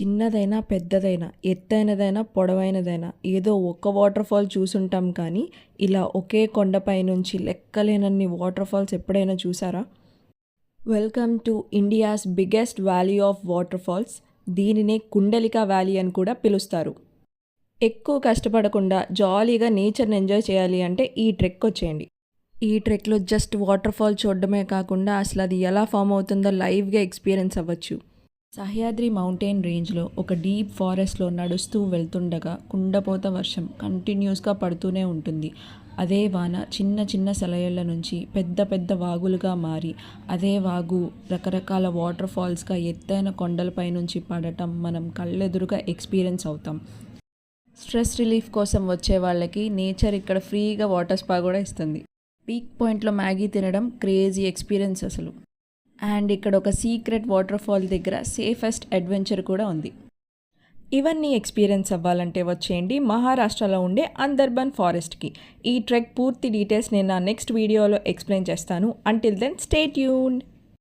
చిన్నదైనా పెద్దదైనా ఎత్తైనదైనా పొడవైనదైనా ఏదో ఒక్క వాటర్ ఫాల్ చూసుంటాం కానీ ఇలా ఒకే కొండపై నుంచి లెక్కలేనన్ని వాటర్ ఫాల్స్ ఎప్పుడైనా చూసారా? Welcome to India's biggest valley of waterfalls. దీనినే కుండలికా వ్యాలీ అని కూడా పిలుస్తారు. ఎక్కువ కష్టపడకుండా జాలీగా నేచర్ని ఎంజాయ్ చేయాలి అంటే ఈ ట్రెక్ వచ్చేయండి. ఈ ట్రెక్లో జస్ట్ వాటర్ ఫాల్ చూడడమే కాకుండా అసలు అది ఎలా ఫామ్ అవుతుందో లైవ్గా ఎక్స్పీరియన్స్ అవ్వచ్చు. సహ్యాద్రి మౌంటైన్ రేంజ్లో ఒక డీప్ ఫారెస్ట్లో నడుస్తూ వెళ్తుండగా కుండపోత వర్షం కంటిన్యూస్గా పడుతూనే ఉంటుంది. అదే వాన చిన్న చిన్న సెలయేళ్ల నుంచి పెద్ద పెద్ద వాగులుగా మారి అదే వాగు రకరకాల వాటర్ ఫాల్స్గా ఎత్తైన కొండలపై నుంచి పడటం మనం కళ్ళెదురుగా ఎక్స్పీరియన్స్ అవుతాం. స్ట్రెస్ రిలీఫ్ కోసం వచ్చే వాళ్ళకి నేచర్ ఇక్కడ ఫ్రీగా వాటర్ స్పా కూడా ఇస్తుంది. పీక్ పాయింట్లో మ్యాగీ తినడం క్రేజీ ఎక్స్పీరియన్స్ అసలు. అండ్ ఇక్కడ ఒక సీక్రెట్ వాటర్ ఫాల్ దగ్గర సేఫెస్ట్ అడ్వెంచర్ కూడా ఉంది. ఇవన్నీ ఎక్స్పీరియన్స్ అవ్వాలంటే వచ్చేయండి మహారాష్ట్రలో ఉండే అందర్బన్ ఫారెస్ట్కి. ఈ ట్రెక్ పూర్తి డీటెయిల్స్ నేను నా నెక్స్ట్ వీడియోలో ఎక్స్ప్లెయిన్ చేస్తాను. Until then stay tuned.